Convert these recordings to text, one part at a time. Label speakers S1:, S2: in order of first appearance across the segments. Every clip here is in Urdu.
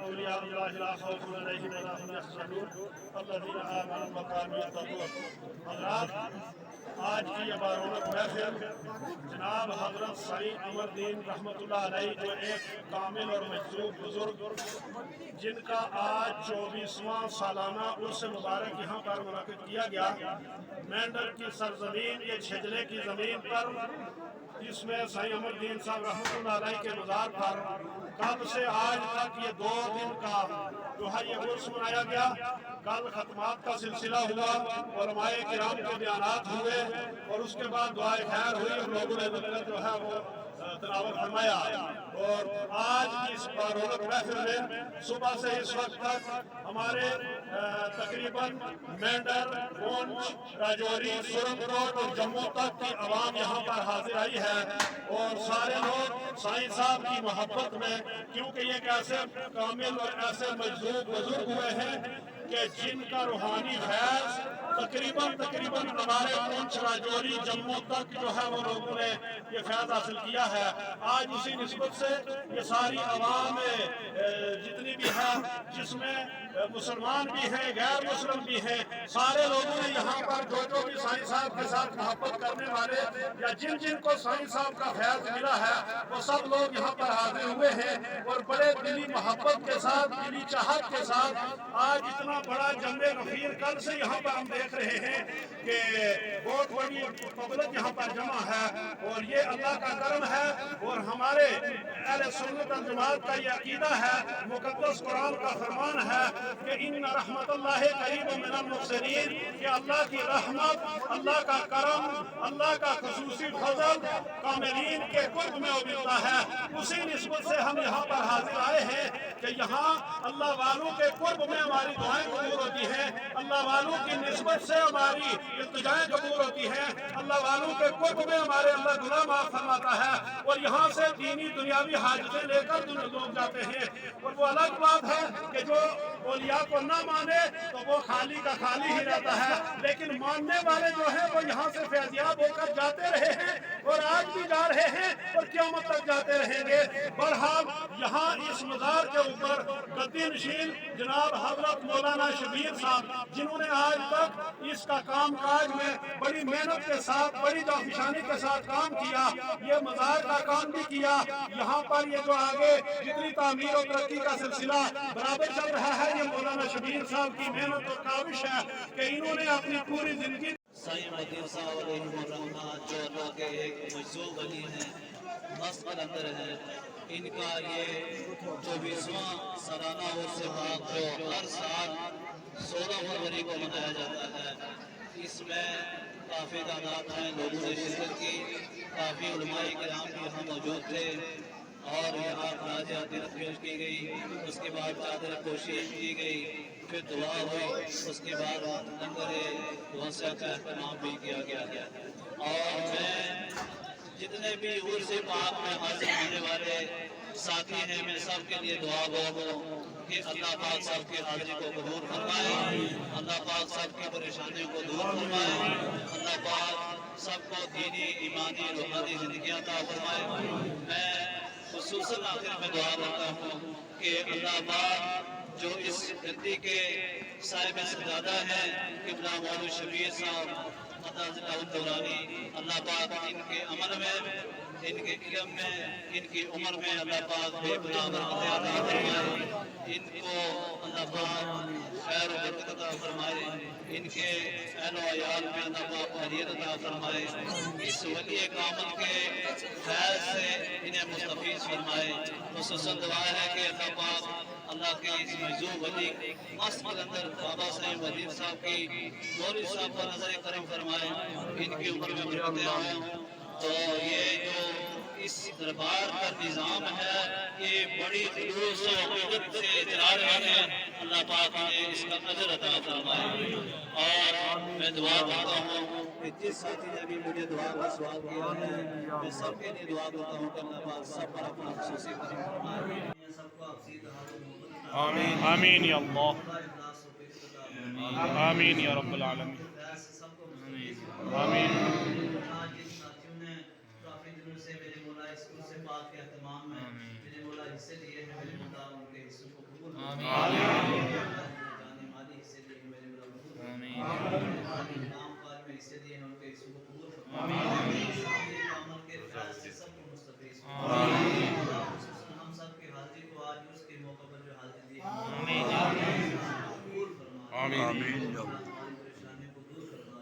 S1: أولياء الله لا خوف عليهم ولا هم يحزنون الذين آمنوا وكانوا يتقون. حضرات، آج کی یہ بارونق محفل جناب حضرت سعید عمر دین رحمۃ اللہ علیہ جو ایک کامل اور مجذوب بزرگ جن کا آج 24واں سالانہ عرس مبارک یہاں پر منعقد کیا گیا، مینڈر کی سرزمین یہ چھجلے کی زمین پر، اس میں سعید عمر دین صاحب رحمۃ اللہ علیہ کے مزار پر کل سے آج تک یہ 2 دن کا جو ہے یہ عرس منایا گیا۔ کل ختمات کا سلسلہ ہوا، علماء کرام کے بیانات ہوئے اور اس کے بعد دعائے خیر ہوئی اور لوگوں نے جو ہے وہ تلاوت فرمایا۔ اور آج کی اس بارونق محفل میں صبح سے اس وقت تک ہمارے تقریباً مینڈر، پونچھ، راجوری، سرخ کوٹ اور جموں تک کی عوام یہاں پر حاضر آئی ہے، اور سارے لوگ سائیں صاحب کی محبت میں، کیونکہ یہ ایک ایسے کامل اور ایسے مجذوب بزرگ ہوئے ہیں کہ جن کا روحانی فیض تقریباً ہمارے پونچھ، راجوری، جموں تک جو ہے وہ لوگوں نے یہ فیض حاصل کیا ہے۔ آج اسی نسبت سے یہ ساری عوام جتنی بھی ہے، جس میں مسلمان بھی ہیں، غیر مسلم بھی ہیں، سارے لوگوں نے یہاں پر جو بھی سائیں صاحب کے ساتھ محبت کرنے والے یا جن کو سائیں صاحب کا فیض ملا ہے، وہ سب لوگ یہاں پر حاضر ہوئے ہیں اور بڑے دلی محبت کے ساتھ، دلی چاہت کے ساتھ آج اتنا بڑا جمع غفیر کل سے یہاں پر ہم دیکھ رہے ہیں کہ بہت بڑی پبلک یہاں پر جمع ہے، اور یہ اللہ کا کرم ہے اور ہمارے اہل سنت والجماعت کا یہ عقیدہ ہے، مقدس قرآن کا فرمان ہے کہ ان رحمت اللہ قریب من المحسنین، کہ اللہ کی رحمت، اللہ کا کرم، اللہ کا خصوصی فضل کاملین کے قرب میں ملتا ہے۔ اسی نسبت سے ہم یہاں پر حاضر آئے ہیں کہ یہاں اللہ والوں کے قرب میں ہماری دعائیں قبول ہوتی ہیں، اللہ والوں کی نسبت سے ہماری التجائیں قبول ہوتی ہیں، اللہ والوں کے قرب میں ہمارے اللہ گناہ معاف فرماتا ہے، اور یہاں سے دینی دنیاوی حاجتیں لے کر لوگ جاتے ہیں۔ اور وہ الگ بات ہے کہ جو اولیاء کو نہ مانے تو وہ خالی کا خالی ہی رہتا ہے، لیکن ماننے والے جو ہیں وہ یہاں سے فیضیاب ہو کر جاتے رہے ہیں اور آج بھی جا رہے ہیں اور قیامت تک جاتے رہیں گے۔ بہرحال یہاں اس مزار کے اوپر گدی نشین جناب حضرت مولانا شبیر صاحب، جنہوں نے آج تک اس کا کام کاج میں بڑی محنت کے ساتھ، بڑی جافشانی کے ساتھ کام کیا، یہ مزار کا کام بھی کیا، یہاں پر یہ جو آگے جتنی تعمیر و ترقی کا سلسلہ برابر چل رہا ہے، یہ مولانا شبیر صاحب کی محنت اور کاوش ہے کہ انہوں نے اپنی پوری زندگی
S2: سعید مدین صاحب علیہ الرحمہ جو اللہ کے ایک مجذوب ولی ہیں، مست قلندر ہیں، ان کا یہ 24واں سالانہ عرس پاک جو ہر سال 16 فروری کو منایا جاتا ہے، اس میں کافی تعداد میں لوگوں نے شرکت کی، کافی علماء کرام بھی یہاں موجود تھے، اور یہاں خراج عقیدت پیش کی گئی، اس کے بعد چادر پوشی کی گئی، پھر دعا ہوئی، اس کے بعد لنگر وسیع کا اہتمام بھی کیا گیا۔ اور میں جتنے بھی عرس پاک میں حاضر ہونے والے ساتھی ہیں، میں سب کے لیے دعا گو ہوں کہ اللہ پاک سب کی حاضری کو قبول فرمائے، اللہ پاک سب کی پریشانیوں کو دور فرمائے، اللہ پاک سب کو دینی، ایمانی، روحانی زندگیاں عطا فرمائے۔ میں خصوصاً آخر میں دعا کرتا ہوں کہ اللہ پاک جو اس گدی کے صاحب سجادہ ہیں قبلہ مولانا شبیر صاحب الدورانی، اللہ پاک ان کے عمل میں، ان کے علم میں، ان کی عمر میں اللہ پاک بے پناہ برکت عطا فرمائے، ان کو اللہ پاک خیر و برکت عطا فرمائے، ان کے اہل و عیال میں اللہ پاک خیریت عطا فرمائے، اس ولی کامل کے خیر سے انہیں مستفیض فرمائے۔ خصوصاً دعا ہے کہ اللہ پاک اللہ کے اس مجذوب ولی مست قلندر بابا سعید مدین صاحب کی مولوی صاحب پر نظر کرم فرمائے، ان کی عمر میں برکتیں آئیں۔ تو یہ جو اس دربار کا نظام ہے، یہ بڑی خلوص و عقیدت سے چلا رہے ہیں، اللہ پاک نے اس کا اجر عطا فرمائے۔ اور میں دعا کرتا ہوں کہ جس ساتھی نے بھی مجھے دعا کا سوال کیا ہے میں سب کے لیے دعا کرتا ہوں کہ اللہ پاک سب پر اپنا خصوصی کرم فرمائے سب کو اپسی طرح
S1: آمین آمین یا اللہ آمین یا رب العالمین آمین
S2: جن ساتھیوں نے کافی دنوں سے میرے مولا اسکول سے پاک کے اہتمام میں میرے مولا حصے لیے ہیں میرے مولا ان کے حصوں کو قبول جانے مالی حصے لیے ہیں میرے مولا قبول نام کاج میں حصے لیے ہیں ان کے حصوں کو قبول عمل کے فیض سے سب کو مستفیض ہم سب کے حاضری کو آج اس کے موقع پر جو حاضری دی قبول فرمائے
S1: آمین
S2: ہماری پریشانیوں کو دور فرمائے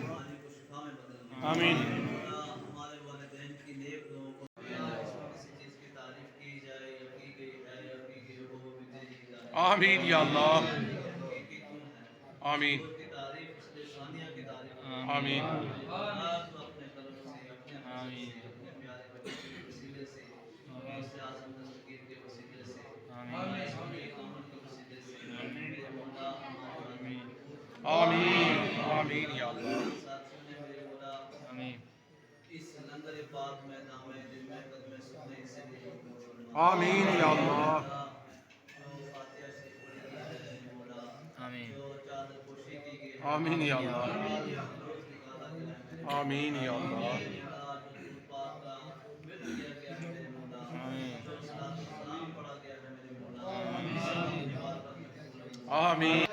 S2: ہماری کو شفا میں بدل
S1: آمین
S2: ہمارے والدین کی نیک لوگوں کو کسی چیز کی تعریف کی جائے یا کی گئی ہے یا کی گئی ہو وہ بھی دے دی جائے
S1: آمین یا اللہ
S2: حقیقی کیوں ہے
S1: آمین
S2: کی تعریف اس لیے ثانیہ کی تعریف
S1: آمین
S2: آج تو اپنے کرم سے اپنے فضل سے اپنے پیارے بچے کے وسیلے سے اس اعظم دستگیر کے وسیلے سے اس کے عمل کے وسیلے سے میرے مولا
S1: آمین آمین یا اللہ
S2: ساتھیوں نے میرے مولا اس لنگر پاک میں دامِ دل میں قدم سکنے سے لیے
S1: آمین یا اللہ
S2: جو فاتحہ سے پڑھی گئی ہے میرے مولا جو چادر پوشی کی گئی ہے
S1: آمین یا اللہ
S2: روز نکالا گیا ہے میرے
S1: آمین یا اللہ
S2: مولا جو دور پاک کا ورد کیا گیا ہے میرے مولا جو صلاۃ و سلام پڑھا گیا ہے میرے مولا
S1: آمین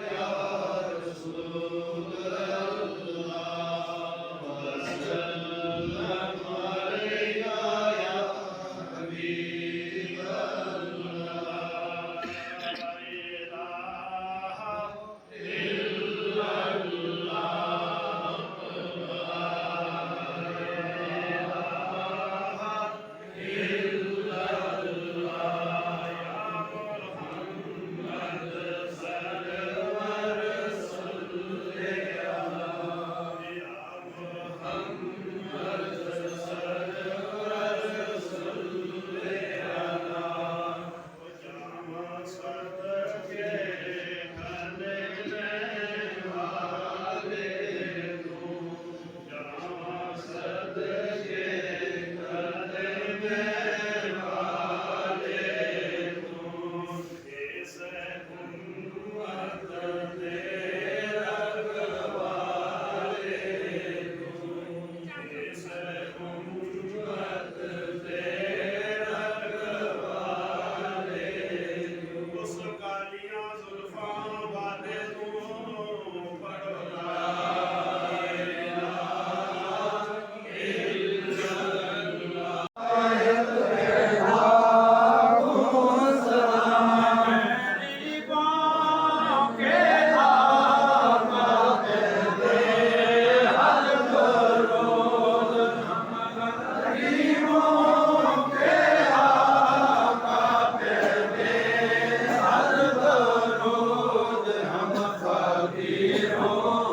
S3: فقیر ہو